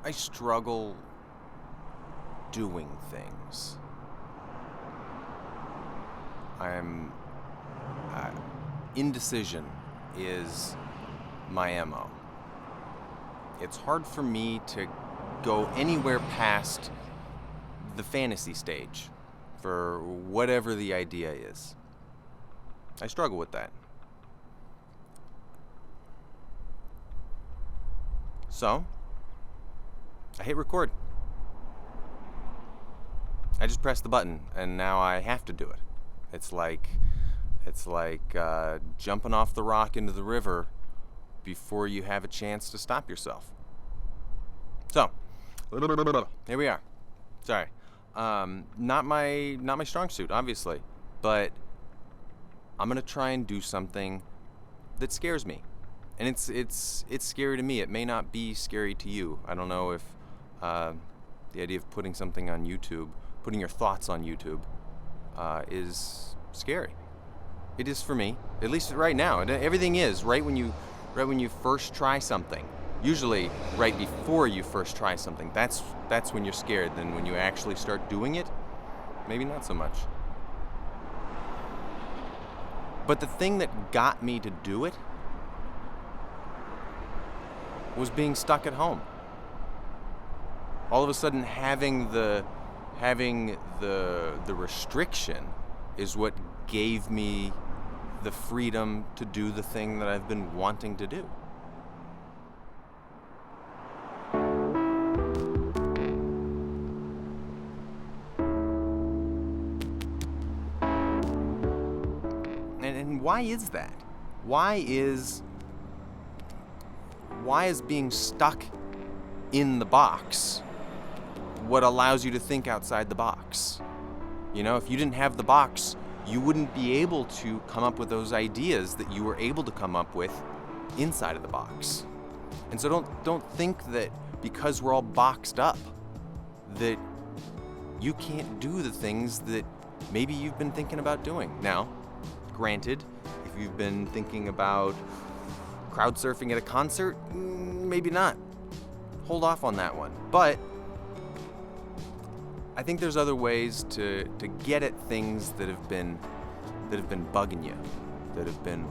I struggle doing things. Indecision is my MO. It's hard for me to go anywhere past the fantasy stage for whatever the idea is. I struggle with that. So, I hit record. I just pressed the button, and now I have to do it. It's like jumping off the rock into the river before you have a chance to stop yourself. So, here we are. Sorry, not my strong suit, obviously, but I'm gonna try and do something that scares me, and it's scary to me. It may not be scary to you. I don't know if the idea of putting something on YouTube, putting your thoughts on YouTube, is scary. It is for me, at least right now. Everything is right when you first try something. Usually, right before you first try something. That's when you're scared. Then when you actually start doing it, maybe not so much. But the thing that got me to do it was being stuck at home. All of a sudden, having the restriction is what gave me the freedom to do the thing that I've been wanting to do. And why is that? Why is being stuck in the box what allows you to think outside the box? You know, if you didn't have the box, you wouldn't be able to come up with those ideas that you were able to come up with inside of the box. And so don't think that because we're all boxed up that you can't do the things that maybe you've been thinking about doing. Now, granted, if you've been thinking about crowd surfing at a concert, maybe not. Hold off on that one. But I think there's other ways to get at things that have been bugging you, that have been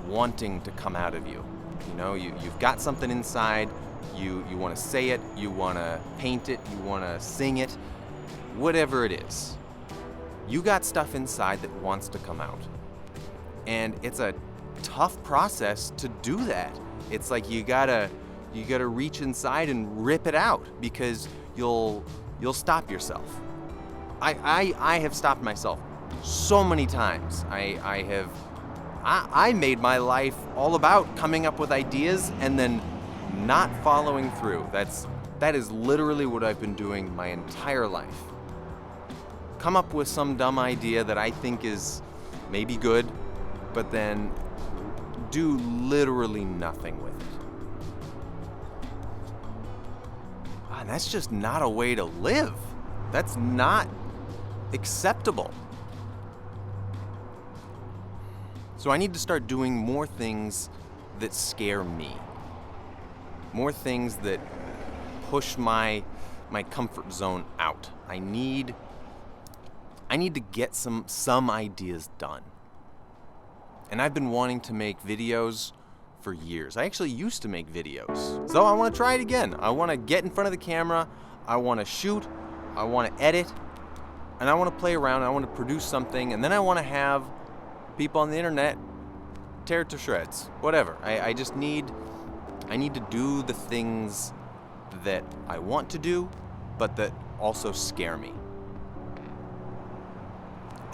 wanting to come out of you. You know, you've got something inside, you want to say it, you want to paint it, you want to sing it, whatever it is. You got stuff inside that wants to come out. And it's a tough process to do that. It's like you gotta reach inside and rip it out because you'll stop yourself. I have stopped myself so many times. I made my life all about coming up with ideas and then not following through. That is literally what I've been doing my entire life. Come up with some dumb idea that I think is maybe good, but then do literally nothing with it. And that's just not a way to live. That's not acceptable. So I need to start doing more things that scare me. More things that push my comfort zone out. I need to get some ideas done. And I've been wanting to make videos for years. I actually used to make videos. So I want to try it again. I want to get in front of the camera, I want to shoot, I want to edit, and I want to play around, I want to produce something, and then I want to have people on the internet tear it to shreds. Whatever. I need to do the things that I want to do, but that also scare me.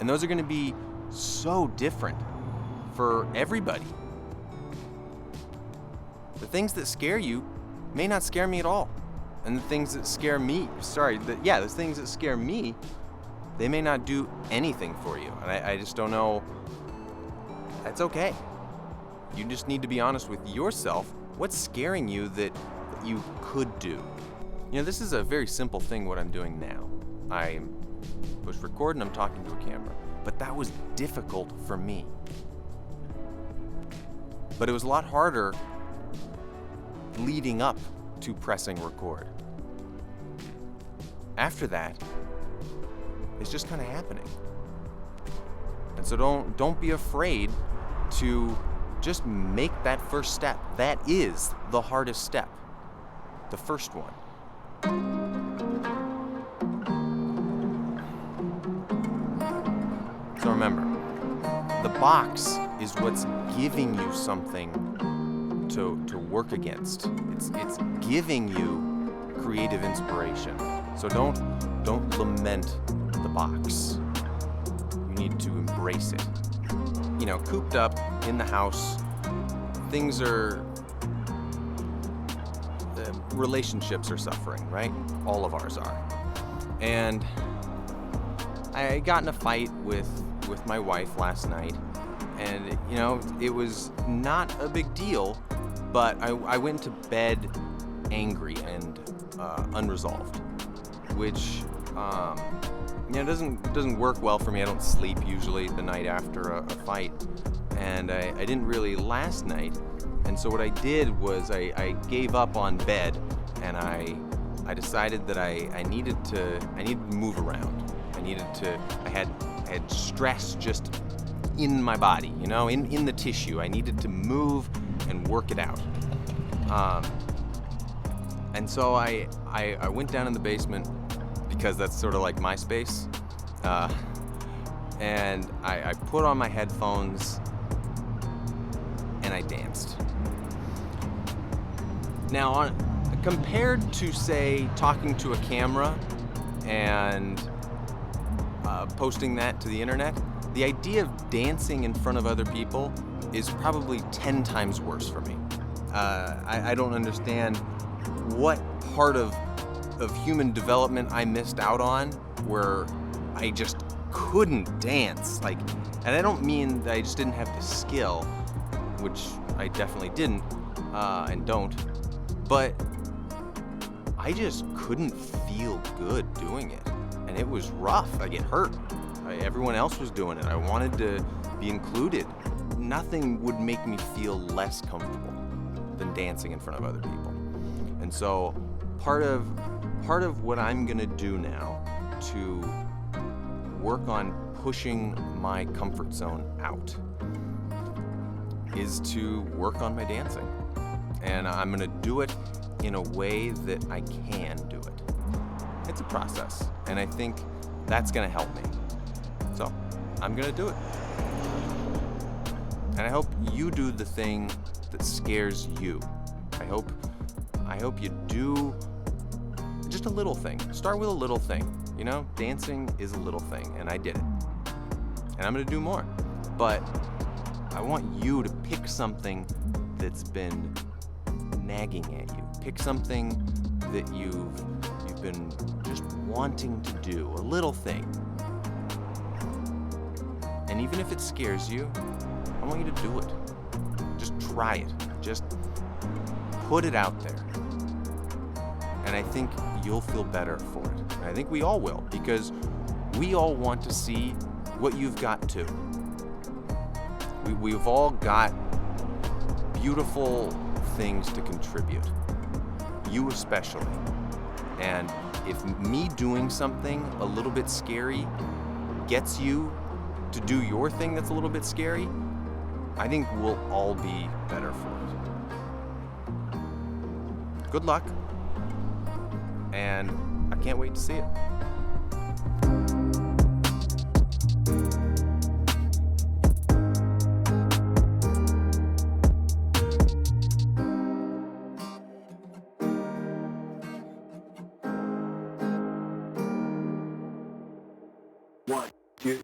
And those are going to be so different for everybody. The things that scare you may not scare me at all. And the things that scare me, the things that scare me, they may not do anything for you. And I just don't know. That's okay. You just need to be honest with yourself. What's scaring you that you could do? You know, this is a very simple thing what I'm doing now. I push record and I'm talking to a camera. But that was difficult for me. But it was a lot harder leading up to pressing record. after that, it's just kind of happening. And so don't be afraid to just make that first step. That is the hardest step. The first one. So remember, the box is what's giving you something to work against. It's giving you creative inspiration. So don't lament the box. You need to embrace it. You know, cooped up in the house, things are relationships are suffering, right? All of ours are. And I got in a fight with my wife last night, and you know, it was not a big deal, but I went to bed angry and unresolved, which you know, doesn't work well for me. I don't sleep usually the night after a fight, and I didn't really last night. And so what I did was I gave up on bed, and I decided that I needed to move around. I had stress just in my body, you know, in the tissue. I needed to move and work it out. And so I went down in the basement, because that's sort of like my space. And I put on my headphones and I danced. Now, compared to, say, talking to a camera and posting that to the internet, the idea of dancing in front of other people is probably 10 times worse for me. I don't understand what part of human development I missed out on where I just couldn't dance. Like, and I don't mean that I just didn't have the skill, which I definitely didn't and don't, but I just couldn't feel good doing it. And it was rough. I get hurt. Everyone else was doing it. I wanted to be included. Nothing would make me feel less comfortable than dancing in front of other people. And so part of what I'm gonna do now to work on pushing my comfort zone out is to work on my dancing. And I'm gonna do it in a way that I can do it. It's a process, and I think that's gonna help me. So I'm gonna do it. And I hope you do the thing that scares you. I hope you do just a little thing. Start with a little thing. You know, dancing is a little thing, and I did it. And I'm gonna do more. But I want you to pick something that's been nagging at you. Pick something that you've been just wanting to do, a little thing. And even if it scares you, I want you to do it. Just try it. Just put it out there. And I think you'll feel better for it. And I think we all will, because we all want to see what you've got too. We've all got beautiful things to contribute. You especially. And if me doing something a little bit scary gets you to do your thing that's a little bit scary, I think we'll all be better for it. Good luck. And I can't wait to see it. One, two.